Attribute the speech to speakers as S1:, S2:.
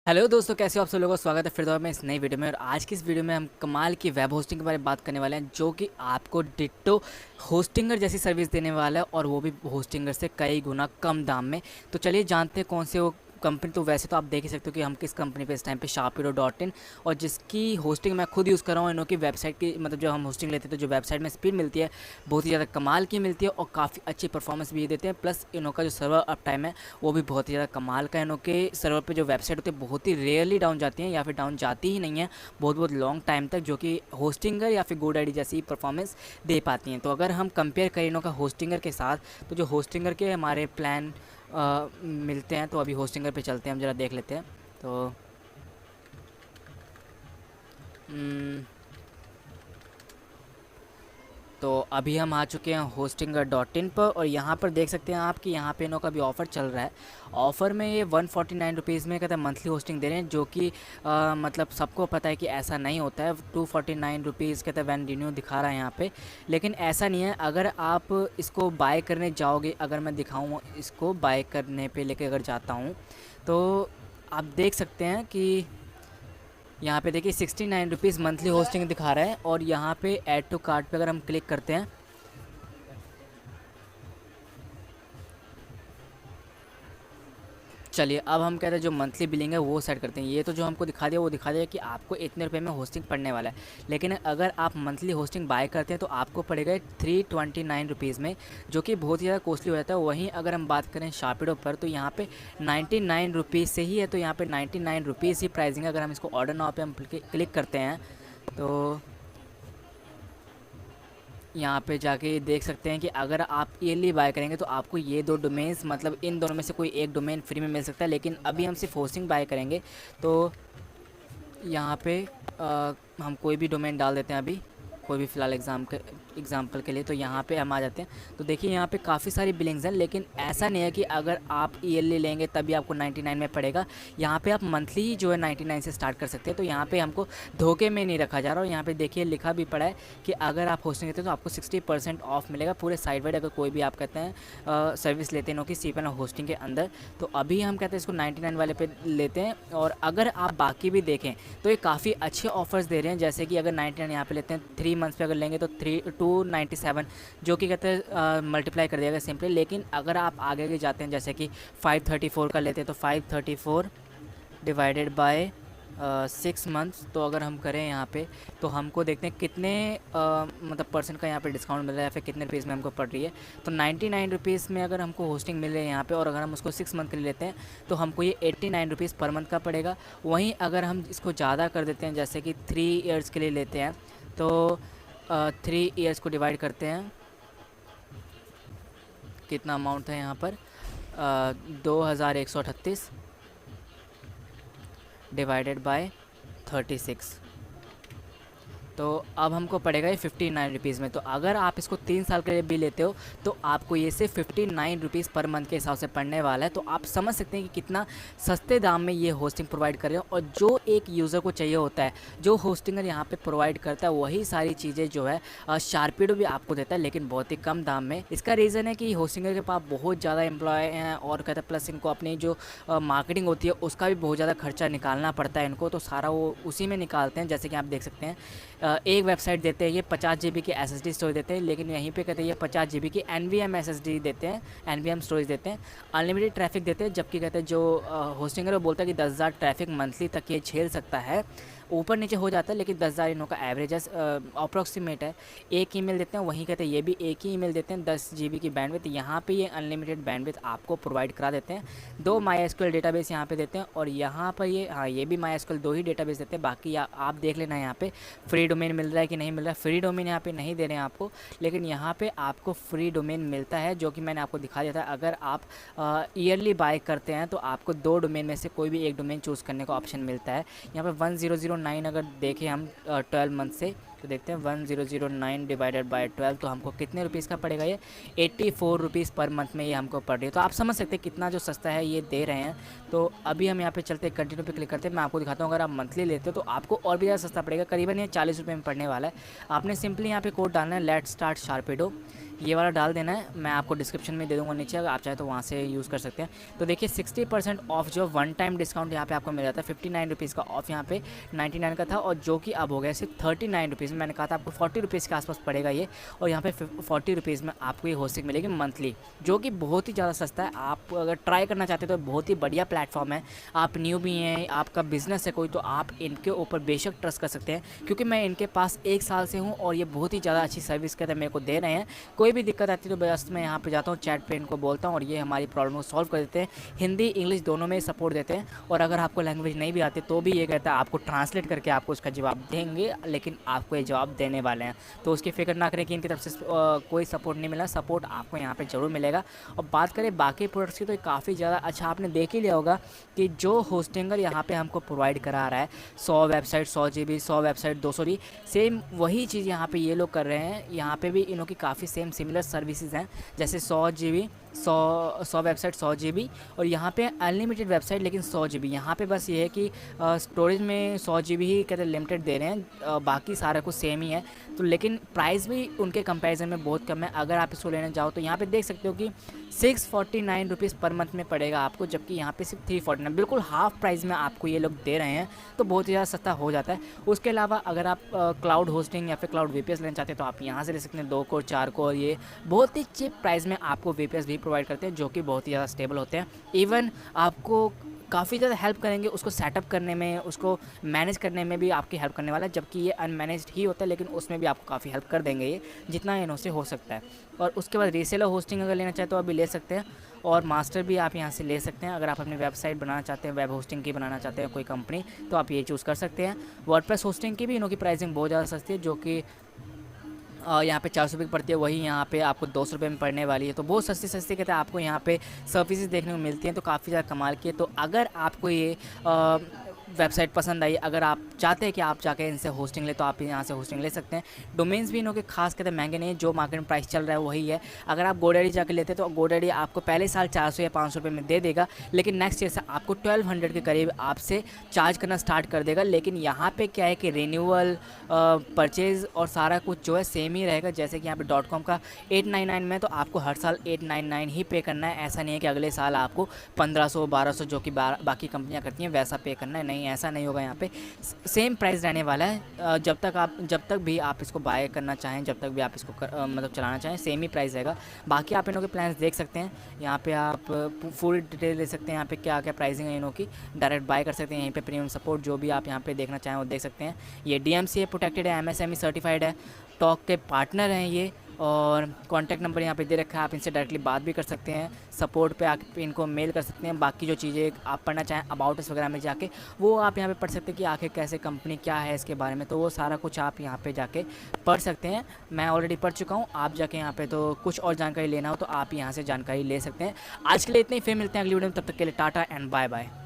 S1: Hello दोस्तों, कैसे हो आप सब लोगों का स्वागत है फिर दोबारा में इस नई वीडियो में। और आज की इस वीडियो में हम कमाल की वेब होस्टिंग के बारे में बात करने वाले हैं, जो कि आपको डिट्टो होस्टिंगर जैसी सर्विस देने वाला है, और वो भी होस्टिंगर से कई गुना कम दाम में। तो चलिए जानते हैं कौन से वो कंपनी। तो वैसे तो आप देख ही सकते हो कि हम किस कंपनी पे इस टाइम पे Sharpedo.in, और जिसकी होस्टिंग मैं खुद यूज़ कर रहा हूँ। इन्हों की वेबसाइट की मतलब जो हम होस्टिंग लेते हैं तो जो वेबसाइट में स्पीड मिलती है बहुत ही ज़्यादा कमाल की मिलती है, और काफ़ी अच्छी परफॉर्मेंस भी ये देते हैं। प्लस इन्हों का जो सर्वर अप टाइम है वो भी बहुत ही ज़्यादा कमाल का है। इन्हों के सर्वर पे जो वेबसाइट होती है बहुत ही रेयरली डाउन जाती हैं, या फिर डाउन जाती ही नहीं है बहुत बहुत लॉन्ग टाइम तक, जो कि होस्टिंगर या फिर GoDaddy जैसी परफॉर्मेंस दे पाती हैं। तो अगर हम कंपेयर करें इन्हों का होस्टिंगर के साथ, तो जो होस्टिंगर के हमारे प्लान मिलते हैं, तो अभी होस्टिंगर पे चलते हैं, हम ज़रा देख लेते हैं। तो हम्म, तो अभी हम आ चुके हैं hostinger.in पर, और यहाँ पर देख सकते हैं आप कि यहाँ पे इनों का भी ऑफ़र चल रहा है। ऑफ़र में ये 149 रुपीज़ में कहते हैं मंथली होस्टिंग दे रहे हैं, जो कि मतलब सबको पता है कि ऐसा नहीं होता है। 249 रुपीज़ कहते हैं वैन रिन्यू दिखा रहा है यहाँ पे, लेकिन ऐसा नहीं है। अगर आप इसको बाय करने जाओगे, अगर मैं दिखाऊँ इसको बाय करने पे लेके अगर जाता हूँ, तो आप देख सकते हैं कि यहाँ पे देखिए 69 रुपीज़ मंथली होस्टिंग दिखा रहा है। और यहाँ पे ऐड टू कार्ट पे अगर हम क्लिक करते हैं, चलिए अब हम कहते हैं जो मंथली बिलिंग है वो सेट करते हैं। ये तो जो हमको दिखा दिया वो दिखा दिया कि आपको इतने रुपए में होस्टिंग पड़ने वाला है, लेकिन अगर आप मंथली होस्टिंग बाय करते हैं तो आपको पड़ेगा 329 रुपीज़ में, जो कि बहुत ही ज़्यादा कॉस्टली हो जाता है। वहीं अगर हम बात करें शापिडो पर, तो यहाँ पे 99 रुपीज़ से ही है। तो यहाँ पे 99 रुपीज़ ही प्राइसिंग है। अगर हम इसको ऑर्डर नाउ पे हम क्लिक करते हैं, तो यहाँ पे जाके देख सकते हैं कि अगर आप ईयरली बाय करेंगे तो आपको ये दो डोमेन्स, मतलब इन दोनों में से कोई एक डोमेन फ्री में मिल सकता है। लेकिन अभी हम सिर्फ होस्टिंग बाय करेंगे, तो यहाँ पे हम कोई भी डोमेन डाल देते हैं अभी, कोई भी फ़िलहाल एग्ज़ाम्पल के लिए। तो यहाँ पे हम आ जाते हैं, तो देखिए यहाँ पे काफ़ी सारी बिलिंग्स हैं, लेकिन ऐसा नहीं है कि अगर आप ईयरली लेंगे तभी आपको 99 में पड़ेगा। यहाँ पे आप मंथली ही जो है 99 से स्टार्ट कर सकते हैं। तो यहाँ पे हमको धोखे में नहीं रखा जा रहा। और यहाँ पे देखिए लिखा भी पड़ा है कि अगर आप होस्टिंग लेते हैं तो आपको 60% ऑफ मिलेगा पूरे साइड वाइड, अगर कोई भी आप कहते हैं सर्विस लेते हैं नो कि सीपन होस्टिंग के अंदर। तो अभी हम कहते हैं इसको 99 वाले पे लेते हैं। और अगर आप बाकी भी देखें तो ये काफ़ी अच्छे ऑफर्स दे रहे हैं, जैसे कि अगर 99 यहाँ पे लेते हैं 3 मंथ्स पे अगर लेंगे तो 297, जो कि कहते हैं मल्टीप्लाई कर दिया सिंपली। लेकिन अगर आप आगे के जाते हैं, जैसे कि 534 का लेते हैं, तो 534 डिवाइडेड बाय 6 मंथ्स, तो अगर हम करें यहाँ पे तो हमको देखते हैं कितने मतलब परसेंट का यहाँ पे डिस्काउंट मिल रहा है, या फिर कितने रुपीज़ में हमको पड़ रही है। तो 99 रुपीज़ में अगर हमको होस्टिंग मिल रही है यहाँ पे, और अगर हम उसको 6 मंथ के लिए लेते हैं तो हमको ये 89 रुपीज़ पर मंथ का पड़ेगा। वहीं अगर हम इसको ज़्यादा कर देते हैं, जैसे कि 3 ईयर्स के लिए लेते हैं, तो 3 ईयर्स को डिवाइड करते हैं, कितना अमाउंट है यहाँ पर 2138 डिवाइडेड बाय 36, तो अब हमको पड़ेगा ये 59 रुपीज़ में। तो अगर आप इसको 3 साल के लिए भी लेते हो तो आपको ये सिर्फ 59 रुपीज़ पर मंथ के हिसाब से पड़ने वाला है। तो आप समझ सकते हैं कि कितना सस्ते दाम में ये होस्टिंग प्रोवाइड कर रहे हैं। और जो एक यूज़र को चाहिए होता है, जो होस्टिंगर यहाँ पे प्रोवाइड करता है, वही सारी चीज़ें जो है शार्पिडो भी आपको देता है, लेकिन बहुत ही कम दाम में। इसका रीज़न है कि होस्टिंगर के पास बहुत ज़्यादा एम्प्लॉय हैं, और कहते हैं प्लस इनको अपनी जो मार्केटिंग होती है उसका भी बहुत ज़्यादा खर्चा निकालना पड़ता है इनको, तो सारा वो उसी में निकालते हैं। जैसे कि आप देख सकते हैं एक वेबसाइट देते हैं ये 50 GB की SSD स्टोरेज देते हैं, लेकिन यहीं पे कहते हैं ये 50 GB की NVMe SSD देते हैं, NVMe स्टोरेज देते हैं, अनलिमिटेड ट्रैफिक देते हैं। जबकि कहते हैं जो होस्टिंगर वो बोलता है कि 10,000 ट्रैफिक मंथली तक ये झेल सकता है, ऊपर नीचे हो जाता है, लेकिन 10,000 इनों का एवरेज है, अप्रॉक्सीमेट है। एक ईमेल देते हैं, वहीं कहते हैं ये भी एक ही ईमेल देते हैं, 10 GB की बैंडविड्थ। यहाँ पे ये अनलिमिटेड बैंडविड्थ आपको प्रोवाइड करा देते हैं। 2 MySQL डेटाबेस यहाँ पे देते हैं, और यहाँ पर ये हाँ ये भी MySQL 2 ही डेटाबेस देते हैं। बाकी आप देख लेना यहाँ पे फ्री डोमेन मिल रहा है कि नहीं मिल रहा है। फ्री डोमेन यहाँ पे नहीं दे रहे हैं आपको, लेकिन यहाँ पे आपको फ्री डोमेन मिलता है, जो कि मैंने आपको दिखा दिया था। अगर आप ईयरली बाय करते हैं तो आपको 2 डोमेन में से कोई भी एक डोमेन चूज़ करने का ऑप्शन मिलता है। यहाँ पे 1009 अगर देखें हम 12 मंथ से, तो देखते हैं 1009 डिवाइडेड बाय 12, तो हमको कितने रुपीज़ का पड़ेगा ये 84 रुपीज़ पर मंथ में ये हमको पड़ रही है। तो आप समझ सकते हैं कितना जो सस्ता है ये दे रहे हैं। तो अभी हम यहाँ पे चलते हैं, कंटिन्यू पे क्लिक करते हैं। मैं आपको दिखाता हूँ, अगर आप मंथली लेते हो तो आपको और भी ज़्यादा सस्ता पड़ेगा, करीबन ये 40 रुपये में पड़ने वाला है। आपने सिंपली यहाँ पे कोड डालना है लेट्स स्टार्ट शार्पेडो, ये वाला डाल देना है। मैं आपको डिस्क्रिप्शन में दे दूँगा नीचे, अगर आप चाहे तो वहाँ से यूज़ कर सकते हैं। तो देखिए 60% ऑफ जो वन टाइम डिस्काउंट यहाँ पे आपको मिल जाता है। 59 रुपीज़ का ऑफ यहाँ पे 99 का था, और जो कि अब हो गया सिर्फ 39 रुपीज़ में। मैंने कहा था आपको 40 रुपीज़ के आसपास पड़ेगा ये, और यहाँ पे 40 रुपीज़ में आपको ये होस्टिंग मिलेगी मंथली, जो कि बहुत ही ज़्यादा सस्ता है। आप अगर ट्राई करना चाहते हो तो बहुत ही बढ़िया प्लेटफॉर्म है। आप न्यू भी हैं, आपका बिजनेस है कोई, तो आप इनके ऊपर बेशक ट्रस्ट कर सकते हैं, क्योंकि मैं इनके पास 1 साल से हूँ और ये बहुत ही ज़्यादा अच्छी सर्विस कहते हैं मेरे को दे रहे हैं। कोई भी दिक्कत आती है तो बस मैं यहाँ पे जाता हूँ, चैट पे इनको बोलता हूँ और ये हमारी प्रॉब्लम को सॉल्व कर देते हैं। हिंदी इंग्लिश दोनों में सपोर्ट देते हैं, और अगर आपको लैंग्वेज नहीं भी आती तो भी ये कहता है आपको ट्रांसलेट करके आपको उसका जवाब देंगे, लेकिन आपको ये जवाब देने वाले हैं। तो उसकी फिक्र ना करें कि इनकी तरफ से कोई सपोर्ट नहीं मिला, सपोर्ट आपको यहाँ पर ज़रूर मिलेगा। और बात करें बाकी प्रोडक्ट्स की तो काफ़ी ज़्यादा अच्छा, आपने देख ही लिया होगा कि जो होस्टिंगर यहाँ पर हमको प्रोवाइड करा रहा है 100 website 100 GB, 100 website 200 GB, same वही चीज़ यहाँ पे ये लोग कर रहे हैं। यहाँ पे भी इनों की काफ़ी सेम सिमिलर सर्विसेज हैं, जैसे 100 GB 100 वेबसाइट 100 GB, और यहाँ पे अनलिमिटेड वेबसाइट लेकिन 100 GB। यहाँ पे बस ये है कि स्टोरेज में 100 GB ही कहते हैं लिमिटेड दे रहे हैं, बाकी सारा कुछ सेम ही है। तो लेकिन प्राइस भी उनके कंपैरिजन में बहुत कम है। अगर आप इसको लेने जाओ तो यहाँ पे देख सकते हो कि 649 रुपीज़ पर मंथ में पड़ेगा आपको, जबकि यहाँ पे सिर्फ 349, बिल्कुल हाफ प्राइस में आपको ये लोग दे रहे हैं। तो बहुत ही ज़्यादा सस्ता हो जाता है। उसके अलावा अगर आप क्लाउड होस्टिंग या फिर क्लाउड VPS लेना चाहते हैं तो आप यहाँ से ले सकते हैं 2 कोर 4 कोर, ये बहुत ही चीप प्राइस में आपको VPS भी प्रोवाइड करते हैं, जो कि बहुत ही ज़्यादा स्टेबल होते हैं। इवन आपको काफ़ी ज़्यादा हेल्प करेंगे उसको सेटअप करने में, उसको मैनेज करने में भी आपकी हेल्प करने वाला है, जबकि ये अनमैनेज्ड ही होता है, लेकिन उसमें भी आपको काफ़ी हेल्प कर देंगे ये, जितना इन्हों से हो सकता है। और उसके बाद रीसेलर होस्टिंग अगर लेना चाहे तो अभी ले सकते हैं, और मास्टर भी आप यहाँ से ले सकते हैं। अगर आप अपनी वेबसाइट बनाना चाहते हैं, वेब होस्टिंग की बनाना चाहते हैं कोई कंपनी, तो आप ये चूज़ कर सकते हैं। वर्डप्रेस होस्टिंग की भी इन्हों की प्राइसिंग बहुत ज़्यादा सस्ती है, जो कि यहाँ पे 400 रुपये की पड़ती है, वही यहाँ पे आपको 200 रुपये में पड़ने वाली है। तो बहुत सस्ती सस्ती कहते हैं आपको यहाँ पे सर्विसेज देखने को मिलती हैं, तो काफ़ी ज़्यादा कमाल की है। तो अगर आपको ये वेबसाइट पसंद आई, अगर आप चाहते हैं कि आप जाके इनसे होस्टिंग ले, तो आप यहाँ से होस्टिंग ले सकते हैं। डोमेन्स भी इन्हों के खास कहते हैं महंगे नहीं है, जो मार्केट में प्राइस चल रहा है वही है। अगर आप गोडैडी जाके लेते हैं तो गोडैडी आपको पहले साल 400 या 500 रुपये में दे देगा, लेकिन नेक्स्ट ईयर से आपको 1200 के करीब आपसे चार्ज करना स्टार्ट कर देगा। लेकिन यहाँ पे क्या है कि रिन्यूअल परचेज़ और सारा कुछ जो है सेम ही रहेगा। जैसे कि यहाँ पे .com का 899 में, तो आपको हर साल 899 ही पे करना है। ऐसा नहीं है कि अगले साल आपको 1500 1200 जो कि बाकी कंपनियाँ करती हैं वैसा पे करना है, नहीं ऐसा नहीं होगा। यहाँ पे सेम प्राइस रहने वाला है। जब तक भी आप इसको बाय करना चाहें, जब तक भी आप इसको मतलब चलाना चाहें, सेम ही प्राइस रहेगा। बाकी आप इनों के प्लान्स देख सकते हैं, यहाँ पे आप फुल डिटेल ले सकते हैं। यहाँ पे क्या क्या प्राइसिंग है इनों की, डायरेक्ट बाय कर सकते हैं। यहीं पे प्रीमियम सपोर्ट जो भी आप यहाँ पे देखना चाहें वो देख सकते हैं। ये DMCA प्रोटेक्टेड है, MSME सर्टिफाइड है, टॉक के पार्टनर हैं ये, और कॉन्टैक्ट नंबर यहाँ पे दे रखा है, आप इनसे डायरेक्टली बात भी कर सकते हैं। सपोर्ट पे आके इनको मेल कर सकते हैं। बाकी जो चीज़ें आप पढ़ना चाहें अबाउट अस वगैरह में जाके, वो आप यहाँ पे पढ़ सकते हैं कि आखिर कैसे कंपनी क्या है इसके बारे में, तो वो सारा कुछ आप यहाँ पे जाके पढ़ सकते हैं। मैं ऑलरेडी पढ़ चुका हूँ, आप जाके यहाँ पे तो कुछ और जानकारी लेना हो तो आप यहाँ से जानकारी ले सकते हैं। आज के लिए इतने ही, फिर मिलते हैं अगली वीडियो में, तब तक के लिए टाटा एंड बाय बाय।